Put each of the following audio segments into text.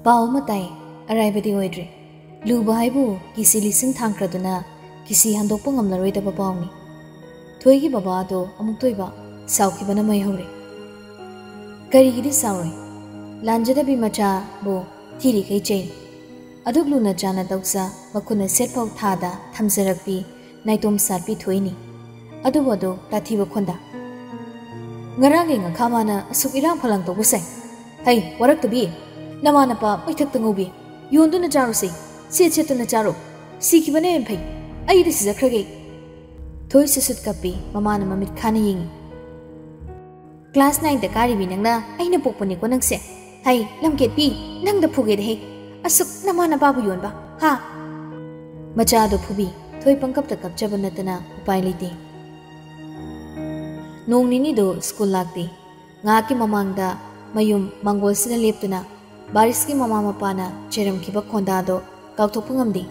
पाव मताई अराइबदी ओइद्रे लुबा हाइबु किसी लिसिंग थांख्रदुना किसी हंदोकप ngamlaroidaba पावनी थोइगी बाबा दो अमुक तोइबा साउखिबना मै हौरे करिगिदि साउरे लांजदबि मचा बो थिरि कै चैन अदुक लुना चाना Taunsa मखुना सेटफाउ थादा थमजरकपि नाइतोम सारपि थोइनी अदुबदो ताथिबा खोंदा ngaraगे ngakhamana asuk irang phalang to busai hai warak tabi namana pa paithak tangobi yondu na charu sei se na charu sikhi bane em phai ai de sija khrage thoi sisut kapi mamana mamit khana ying class 9 da kari bi nangna aina pokpani ko nangse hai lamket pi nang da phuge de asuk namana ba bu yon ba ha macha do phubi thoi pangkap ta kapjaba natana upai lite nong nini do school lakti nga ki mamang da mayum mangol sina leptuna baris ki mama mapana cheram ki ba khonda do kauthok ngamdi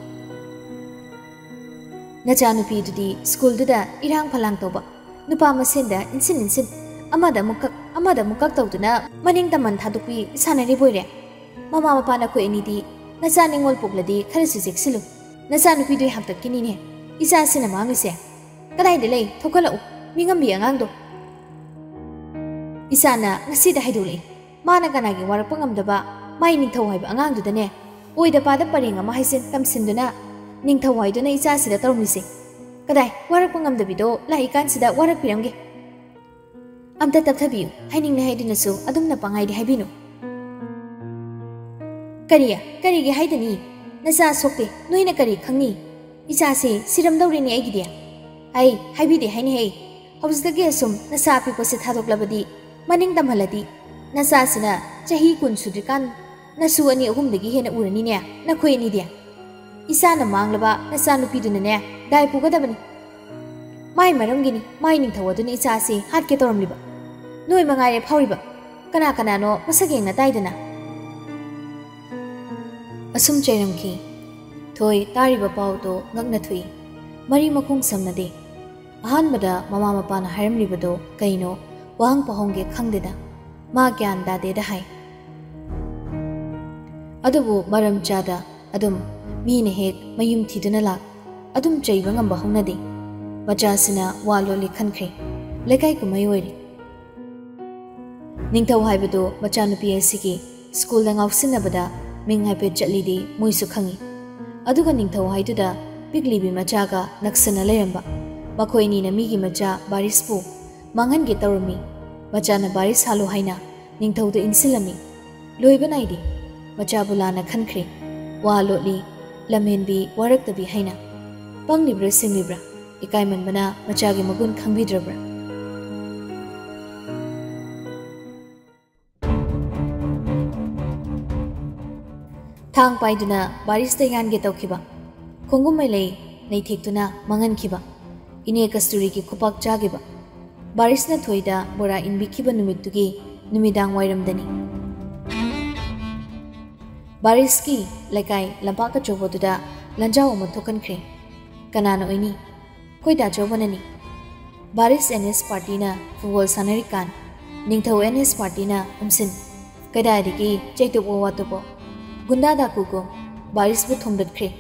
na chanu pi du di school du da irang phalang to ba nupa masen da insin amada mukak to duna maning taman thadukpi sana ri boire mama mapana ko eni di na chani ngol pokladi khare su jeksilu na chanu pi du hakta kini ne isa sina mangise kadai de lei thokala mingam bi angang do isana ngasi da haidule mana kana gi warak pangamdaba mai ningthau haiba angang du dane oida pada paringa ma haisen tamsinduna ningthau haiduna isa sida tarumise kadai warak pangamdabi do lai kan sida warak piramge amta tapthabi haining na haidina su adum na pangai di haibinu kari gi haidani nasa sokte noina kari khangni isa se siram dawri ni aigi dia ai haibi de haini hei hobsdagi asum nasa pi ko se thadoklabadi maning tamhaladi nasa sina chahi kun sudrikan nasu ani ahumdagi hena urani ne na khoi ni dia isa na manglaba nasa nupi duna ne dai pugadabani mai maramgini mai ning thawaduni isa se hat ke toramliba noi mangai re phawriba kana no masageng na taidana asum chairamki thoi tariba pau to ngakna thui mari makhung samnade ahanbada mama mapana hairamlibado kaino wang pahongge khangdeda ma gyan da de da hai adubu maram chada adum mi ne hek mayum thiduna lak adum chaiba ngam bahongna de bacha sina walo likhan khre lekai ku mai oi ningthau haibado bacha nu PSC ki school da ngausin bada ming hai pe chatli di moi su khangi aduga ningthau haidu da bigli bi macha ga naksana leramba makhoi ni na mi gi macha barispu mangan ge tawrmi macha na baris halu haina ningthau do insilami loiba naidi macha bulana khankhre wa lotli lamen bi warak tabi haina panglibra simibra ikaiman bana macha ge magun khangbidrabra thang paiduna baris te yan ge tawkhiba khongum mai lei nei thektuna mangan khiba ine kasturi ki khupak chagiba baris na thoida bora inbi khiba numit tugi numidang wairamdani baris ki lekai lampa ka choboduda lanjaw mo thokan khre kanano ini koida chobanani baris NS party na football sanarikan ningthau NS party na umsin kada digi chaitu bo watobo gunda da kugo baris bu thomdat khre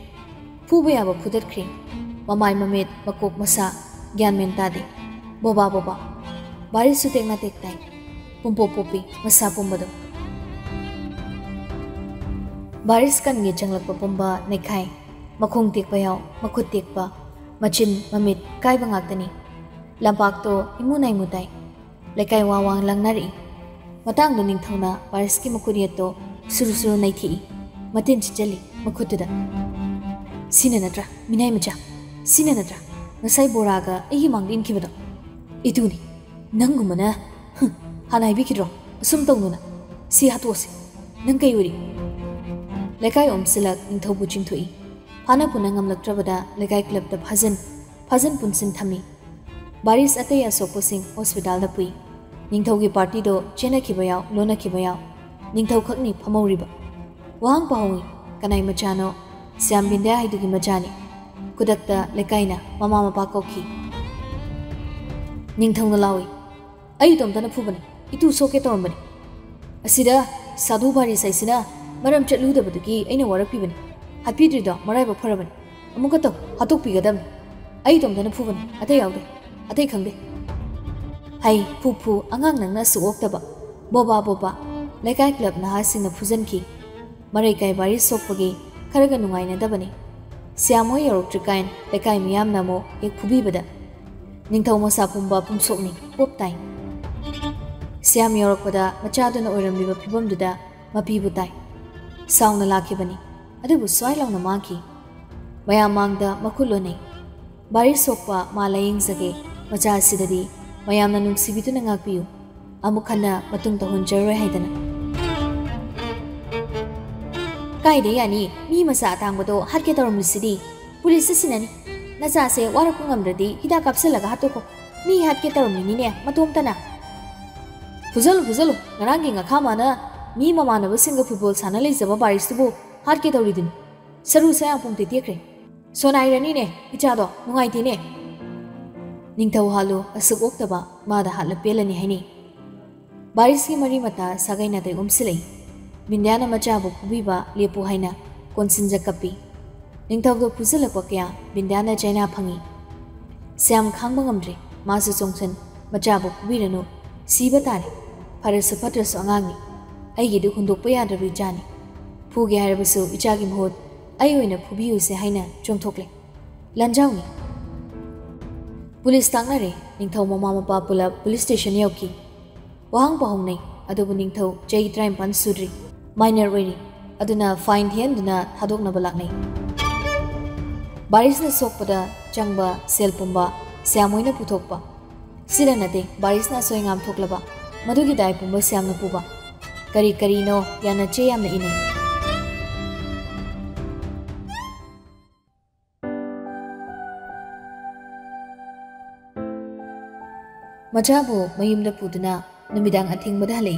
fuba ya ba khudat khre mamai mamet makok masa gyan men tadi boba baris su tekna tektai pumpo popi masa pumbado baris kan nge changlakpa pumba nekhai makhong tekpa yaw makhut tekpa machin mamit kai bangaktani lampak to imunai mutai lekai wawang langnari matang do ningthona baris ki makhuriya to suru naithi matin chichali makhutuda sinanatra minai macha sinanatra ngasai boraga egi mangdin khibado ituni nangumana hanai bikidro sum tonguna si hatose nang kai uri lekai omsilak ningthobu chingthui phana punangam laktrabada lekai club da phajan punsin thami baris ataya sopo sing hospital da pui ningthogi party do chena khibayaw lona khibayaw ningthau khakni phamoriba wang pawi kanai machano siam binda haidugi machani kudakta lekaina mama mapa kokhi ningthau lawi ayu tom tana phubani itu soke tombani asida sadhu bari saisina मरम चलूदबदुगी अꯩना वारक्पिबनि हातपिद्रिदो मराइबा फरबनि अमुका तो हातोकपिगदबनि अई तोमदना फुबनि अतै यावदे अतै खंदे high फुफु अंगांग नंगना सुओक्तबा Boba Boba लेकाय club नहासिंगना फुजनखी मरै काय बारी सोकपगी खरगा नुंगाइनदबनि श्यामोय यौरक्ट्रिकाइन लेकाय मियामना मो एक फुबीबदा निंगथौ मसा पुंबा पुंसोकनि पोपताइ श्याम यौरकपदा मचादुना ओइरमलिबा फिबमदुदा मपीबु ताइ साउना लाखिबनि अदुबु स्वाइ लाउना मांखि मयाम मांगदा मखुलोनै बारी सोकपा मा लायेंजगे मचा सिददि मयामना नुंसिबिदुना ngakpiyu अमुखन्ना मतुंग तहुंजरोय हाइदना काइदे यानी मी मसा अतांगबदो हाटके तौरमलिसिदि पुलिस सिननि नचासे वारकु ngamdradi hida kapsalaga hatoko मी हाटके तौरमलिनिने मतोमतना फुजलु नरांगी ngakhamana मी ममानबसिंग फुटबॉल साना लेजबा बारिसबो हाटके तौरिदिन सरु साया पुंगते तेख्रे सोनाइरनिने इचादो नुंगाइतिने निंगथौ हालो असुक ओक्तबा मादा हाल पेलनि हाइनि बारिस की मरी मता सागैना ते उमसिलै बिन्याना मचाबो फुबीबा लेपु हाइना कोनसिनजा कपी निंगथौदो फुजलपा क्या बिन्याना चाइना फंगी श्याम खांगबा ngamdre मासु चोंगसन मचाबो फुबीरनु सीबा तारे फरसु फत्रसु अंगांगनि अइगिदु हुंदोकपा यादरबि जानि फुगे हारबसु इचागी महोत अइ ओइना फुबीयुसे हाइना चोंगथोकले लंजाउनि police तांगनरे Ningthou mama Mopa pull-up police station यौकी वहांग पहुंगनै अदुबु Ningthou चै 35 सुद्रि माइनर ओइरि अदुना फाइन हियनदुना थादोकनबा लाक्नै बारिसना सोकपदा चंगबा सेलपुंबा श्यामोइना पुथोकपा सिदा नते बारिसना सोयंगाम थोकलबा मधुगी दाय पुंबा श्यामना पुबा करी करीनो याना चे यामना इनै मचाबो मयुमदा पुदुना नुमिदांग अथिंगबदा हलै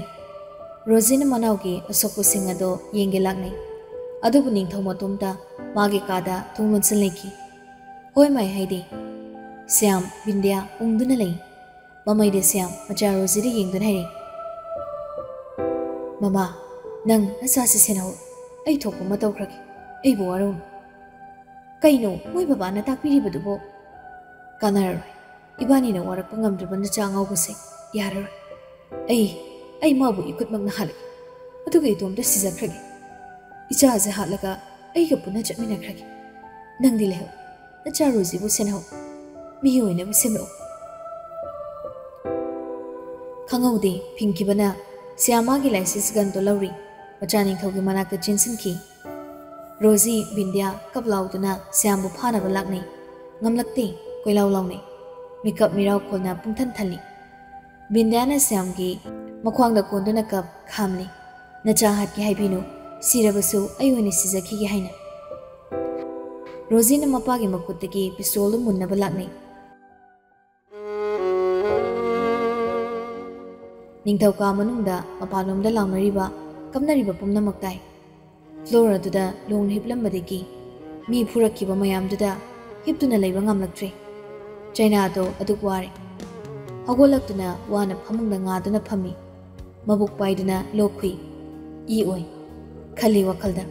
रोजिना मनाउगी असोकपुसिंग अदो येंगे लाक्नै अदुबु निंगथौ मतुमता मागे कादा थुंगलोनसन लेखि होय माय हाइदे श्याम बिंदिया उंगदुना लै ममैदे श्याम मचा रोजिदा येंगदुना हाइरे ममा नंग नसासे सेनाउ अइ थोकपा मतौख्रगे अइबो वारौ कैनो मोय बाबाना ताकपिरिबदुबो कानाररोय इबानी ना वारक ngamdrba nacha ngaubase yaror ai mabu ikutmakna halage aduga itomda sijakrage icha je halaga ai ga puna chamina krage nangdi leho nacha roji bu senho mi hoina bu semro khangaude phingkibana Shyama की licence gun तो लौरी मचानी थौगी मनाक चिंसन की रोजी बिंदिया कपलाउदना श्यामबु फानब लाक्नै ngamlakte कोइलाउ लाउनै makeup मिराव खोलना पुंथन थली बिंदियाना श्याम की मख्वांगदा कोंदुना cup खामली नचा हाट की हाइबिनु सिरबसु अयोनि सिजखी की हाइना रोजीना मपागी मकुत्तगी पिस्तोल मुन्नब लाक्नै निंगथौका मनुंगदा मपालोमदा लाउनरिबा कमनरिबा पुमनमक्ताई फ्लोर अदुदा लोन हिपलमबदगी मी फुरक्किबा मयामदुदा हिपतुना लैबा ngamlaktre चाइना तो अदुक्वारे हगोलक्तुना वाना फमुंगदा ngaदुना फमी मबुक पाइदुना लोखुई ई ओय खली वखलदा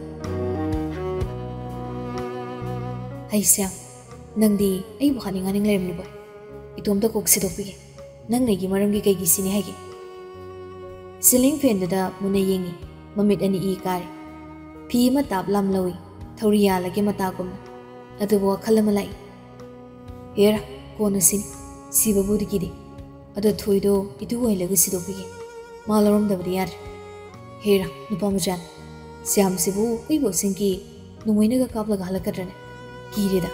हाइस्याम नंदी आई बहानी nganing लेरमनि बोय इतोमदा कोक्सिदोपिगे नंग नेगी मरमगी कैगी सिनि हाइगे सीलिंग फैन दुदा मुने येंगी ममित अनि ई कारे फी म ताप लाम लवी थौरिया लगे मतागुम अदुबो खलमलाई हेर कोनसिन सिबबुदि किदे अदो थोइदो इतु ओइलगे सिदोपिगे मालरम दबदि यार हेर नुपा मजान श्याम सिबु इबो सिंकी नुमैनगा कापलगा हलकद्रने कीरेदा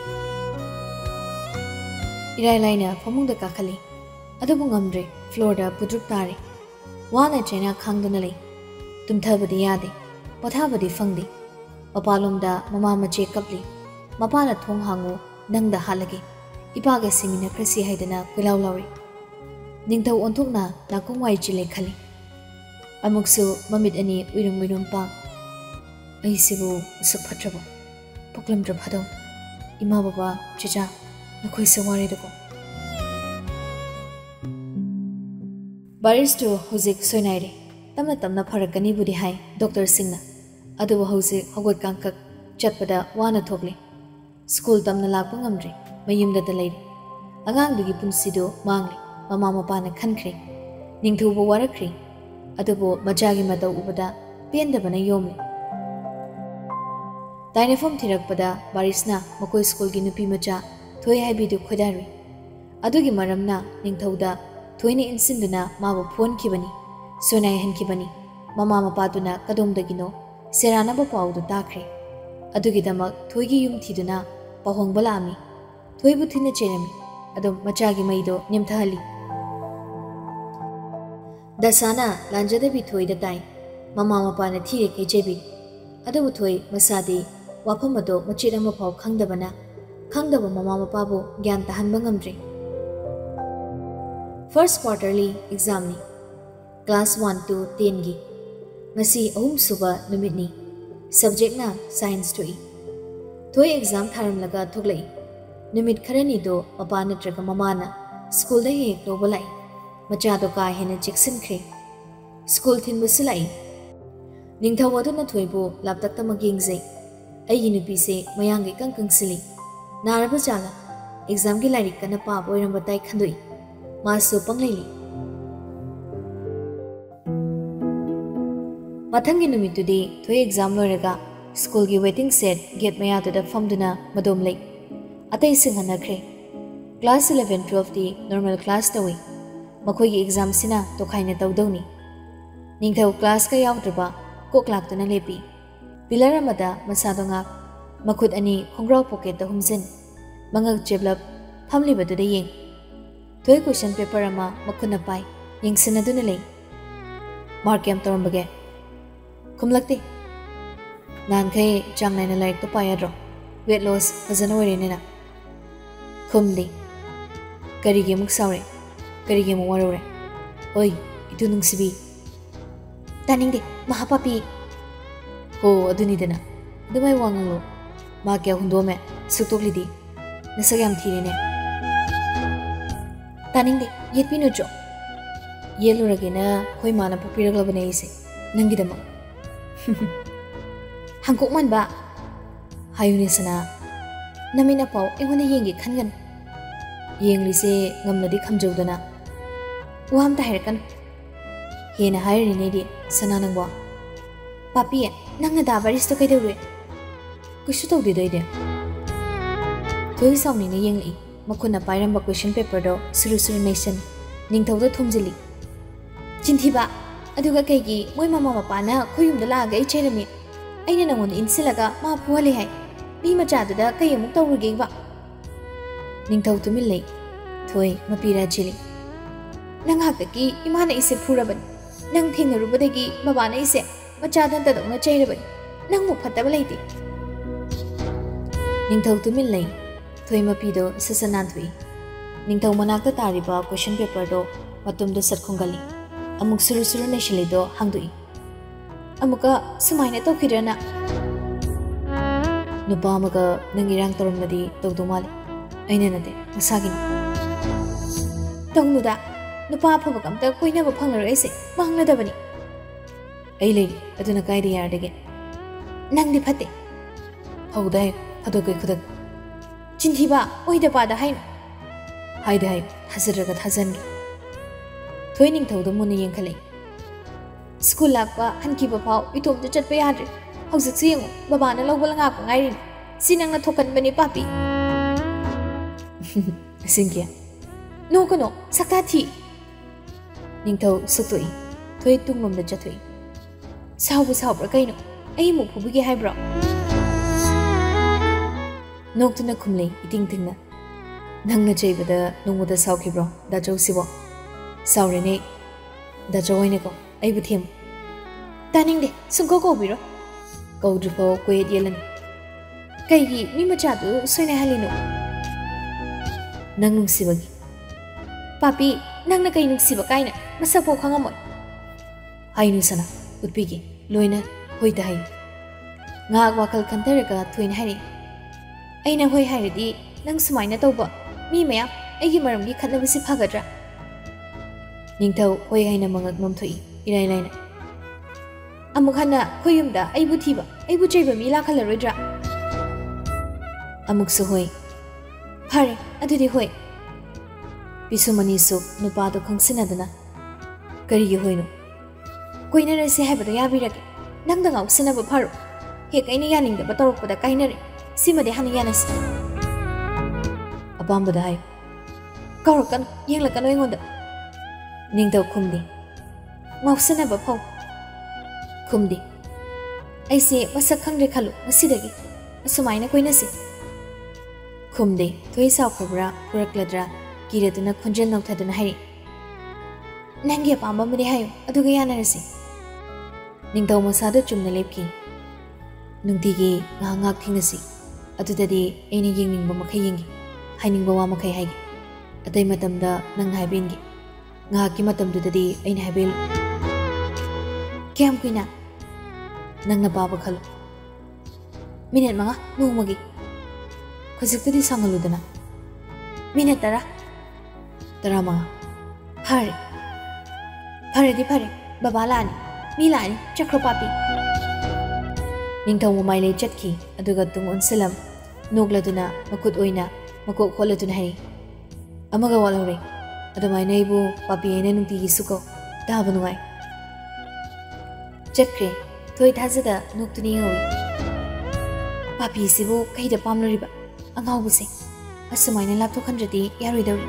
इराय लाइना फमुंगदा काखली अदुबु ngamdre फ्लोरदा पुद्रुक तारे वाना चाइना खांगदुना लै तुम्थबदि यादे पथाबदि फंगदे मपालोमदा ममा मचे कपली मपाना थोंग हांगो नंगदा हालगे इपागा सिमिना क्रसि हाइदना कुलाउ लाउरे निंगथौ ओंथोकना नाकोंग वाइ चिले खली अमुकसु ममित अनि उइरुम उइरुम पा अइसिबु उसुक फत्रबो पोक्लमद्र फदौ इमा बाबा चिजा नखोइसे वारेदको बारिस तो हुजिक सोइनाइरे तमना तमना फरकनी बुदि हाय डॉक्टर सिंह अदुबु हौजिक हौगत कांकक चटपदा वाना थोकले स्कूल तमना लाक्पा ngamdri mayumda leiri angang punsido mangli mama mapana khankhre ningthubu warakri adubu machagi matau ubada pendabana yomle dainafom thirakpada barisna makoi school gi nupi macha thoi haibidu khodari adugi maramna ningthauda thoini insinduna mabu phone kibani sonai han kibani mama mapaduna kadomdagino serana ba paudu takre adugi damak thoigi yum thiduna pahong balami thoibu thina cherami adum machagi maido nimthali dasana lanjada bi thoi da tai mama mapana thire ke jebi adubu thoi masadi waphamado machirama phau khangdaba mama mapabu gyan tahan bangamdri first quarterly exam ni class 1 to 10 gi ngasi ahum suba numit ni subject na science to thoi exam tharam laga thoklai numit kharani do papa natraga mama na school da he global ai macha do ka hena jackson khre school thin busilai ningthaw adu na thoibu laptak ta maging jai ai gi nupi se mayang gi kang sili naraba jala exam gi lairik kana pa boiram batai khandoi masu panglai mathang gi numit tudi thoi exam loiraga school gi waiting set gate maya to da famduna madom lei atai singhana khre class 11 12 di normal class tawi makoi gi exam sina to khaina tawdoni ningthau class ka yawdraba ko class tuna lepi pillar amada masadonga makhut ani khongrau pocket da humjin mangak develop famli badu da yeng thoi question paper ama makhuna pai yengsina duna lei mark yam torbage kumlakti nan khai changnai na like to payadro weight loss fazana oirene na khumdi karige muk saure karige mu warore oi itu nungsibi taningde mahapapi ho aduni dana dumai wanglo ma kya hundome sutoklidi nasagam thirene taningde yetpinu jo yeluragena hoi mana papiraglabane ise nangidama hangkok man ba hayuni sana namina pau engone yengi khangan yenglise ngamnadi khamjodana wam ta herkan hena hayri ne di sana nangwa papi nangna da baris to kai deure kushu to di dei de koi sawni ne yengli makuna pairam ba question paper do suru nation ningthau da thumjili chinthi ba aduga kai gi moi mama papa na khoyum da la ga icherami aina nangon insilaga ma puhali hai bi macha da kai amuk tawruge ba ningthau tumil lei thoi mapira chili nang hak ki imana ise phuraban nang thingarubadagi baba na ise macha dan ta dongna chairaban nang mu phataba leiti ningthau tumil lei thoi mapido sasanan thui ningthau manakta tariba question paper do matum do satkhungali amuk suru neshili do hangdui amuka sumaina to khirana nupa amaga nangirang toromnadi tawdumali aina nate masagin tongnuda nupa phaba kamta koina ba phanglar aise mangna dabani ai lei aduna kaidi yardege nangdi phate hawdai phadokai khudak chintiba oida pada hain haida hai hazaraga thazangi thoining thawda mun yengkhalai school lakpa hanki ba phau itom de chatpa yadre hawjik sing baba na lawbal nga ko ngai sinang na thokan bani papi singya no kono sakta thi ningthau sutoi thoi tungmam da chathoi saubra kaino ai mu phubi hai bro noktuna khumlei iting tingna nangna cheibada nongmoda sauki bro da chausibo saure ne da joine ko ai bu them taning de sungko ko biro kaudri pho kwet yelan kai gi mi macha du soine halino nang nungsibagi papi nangna kai nungsiba kaina masak po khangamoi hainu sana utpigi loina hoida hai ngak wakal kantaraga thoin hari aina hoi hairadi nang sumaina tawba mi maya aigi maramgi khatnabisi phagadra ningthau hoi haina mangak nomthoi irai laina amuk hana khoyumda aibu thiba aibu cheiba mi la khalaroidra amuk su hoi phare adudi hoi bisumani su nupa do khangsinadana kari gi hoino koina rase haibada yabirake nangda ngausina ba pharu he kaina yaning da batorok pada kaina re simade hana yanas abamba da hai kawrakan yengla kan oingonda ningdaw khumdi ngausina ba phau khumdi aise masak khangre khalu asidagi asumaina koina si khumdi thoi saw khobra purakladra kiraduna khunjel nauthaduna hai nangi apamba mari hayo aduga yanarasi ningdaw masada chumna lepki nungtigi ngak thingnasi adudadi aina yengingba makhai yengi hainingba wa makhai haigi atai matamda nang haibengi ngaki matamdudadi aina haibel kyam kuina nangna baba khalu minute manga nungmagi khojikti sangaludana minute tara manga hari di phare baba lani mi lani chakro papi ningthaw mai le chatki aduga tung unsalam nogladuna makut oina makok kholaduna hai amaga walore adumai neibu papi ene nungti gisuko daba nuai chakre thoi thazada noktuni ngoi papi sibu kaida pamloriba angau buse asumai na laptop khandradi yaroi dawri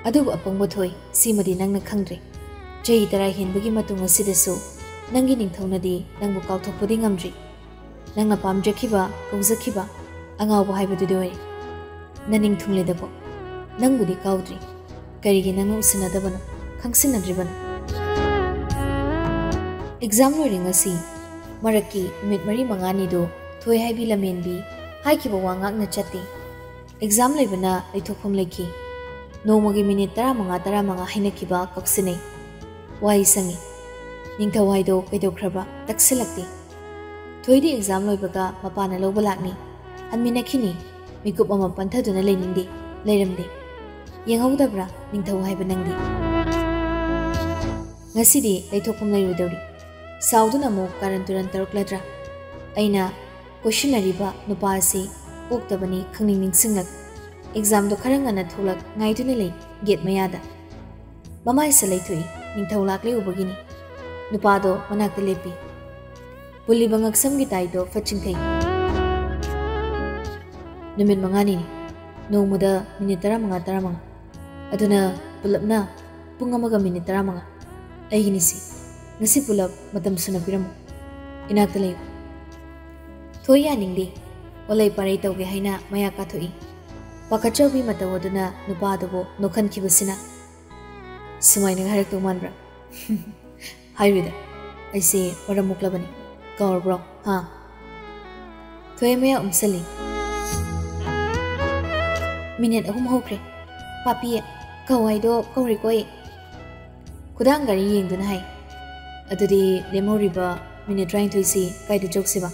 adubu apangbo thoi simadi nangna khangdre jei tara hinbagi matung asidasu nangi ningthawnadi nangbu kawthokpudi ngamdri nangna pamjakhiba kawjakhiba angawbo haibadu doi naning thungledabo nangbudi kawdri karigi nangna usinadabano khangsinadribano exam loring asi maraki minute mari mangani do thoi haibi lamenbi haikiba wangak na chati exam leibana leithokpham leki nomogi minute 15 hainakiba kaksine wai sangi ningthaw waido kaidokraba taksilakti thoidi exam loibaga mapana loba lakni anmina khini mikup ama panthaduna leiningdi leiramdi yengaudabra ningthaw haiba nangdi ngasidi leithokpham leirudawri sauduna mo karanturan tarukladra aina questionariba nupa asi oktabani khangning ningsinglak exam do kharangana thulak ngaiduna lei get mayada mamai salai thui ningthaw lakle ubagini nupa do manakta lepi pulli bangak samgi tai do fachingthai numit mangani nomuda minute 15 aduna pulapna pungamaga minute 15 aigini si ngasi pulap matam suna piramu inakta lei thoya ningdi olai parai tawge haina maya ka thoi pakachobi matawoduna nupa dobo nokhan kibasina sumaina harak to manbra hairida aise paramuklabani kawr bro ha thoy maya umsali minute ahum hokre papi kawai do kawri koi kudang gari yengduna hai adudi lemoriba minute 23 si kaida joksiba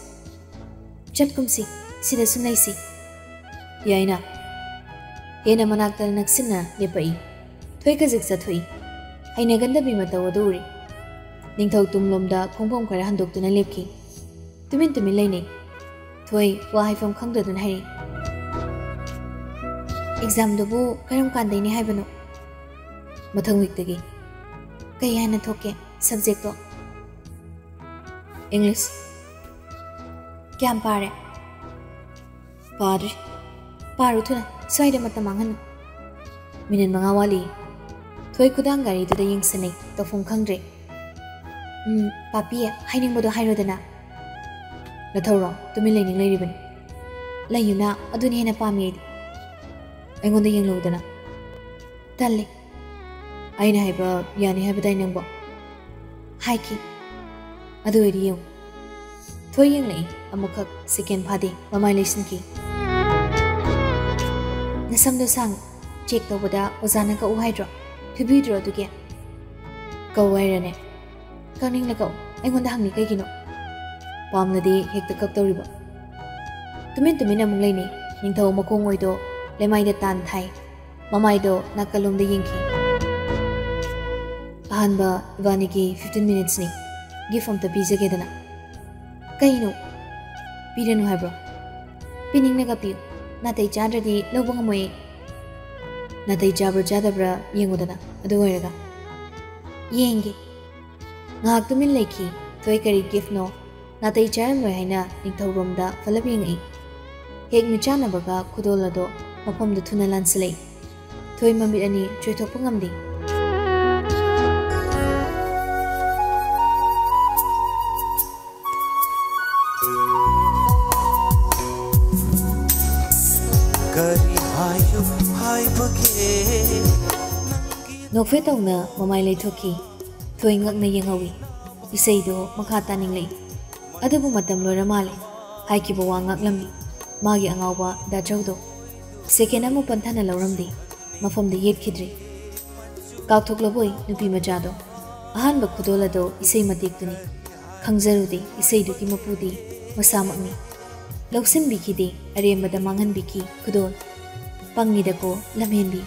chatkumsi sida sunaisi yaina yena manakta naksina lepai thoi ka jiksa thoi haina ganda bima tawaduri ningthau tumlomda khongpom kara handoktuna lepki tumin lainei thoi wa haifam khangdadun hai exam dobu karam kandaini haibano mathang week tagi kayana thoke subject to english kyam pare paru thuna soida matamangan minin manga wali thoi kudang gari tu da yingsanai to phum khangre papi haining bodo hairodana nathawro tumi leining leiribani layuna aduni hena pami aingonda yenglodana talle aina haiba yani haiba dai nangbo haiki adu eri thoi yenglei amukhak second phade mamai lesson ki nasamdo sang check tawada ozana ka uhaidro phibidro duge kawairane kaning lako aingonda hangni kai kino pamnadi hekta kak tawriba tumin amung leini ningthaw makong oido lemai da tan thai mamai do nakalom da yingki ahanba ibani ki 15 minutes ni gift अमता पीजगेदना कईनो पीरनु हाइब्रो पीनिंगनगा पियो नातै चाद्रदि लौबा ngमोय नातै चाब्रा चादब्रा येंगोदना अदु ओइरगा येंगे ngahak tumin leiki toy kari gift no natai charam loi haina ningthaurom da falab yengai hek mi chana baga khudol ado mafam du thuna lanslei toy mamit ani choithok ngamdi kari hai bage nokfe tawna mamai lei thoki toy ngakna yengawi isei do makha taning lei adubu matam lora male haiki bawa ngaklamni magi angawba da chawdo second amu panthana lawramdi mafam de yet khidri kawthok loboi nupi macha do ahan ba khudola do isei matik tuni khangjarudi isei du ki mapudi masamakni loksim bikidi aremada mangan biki khudol pangni da ko lamhen bi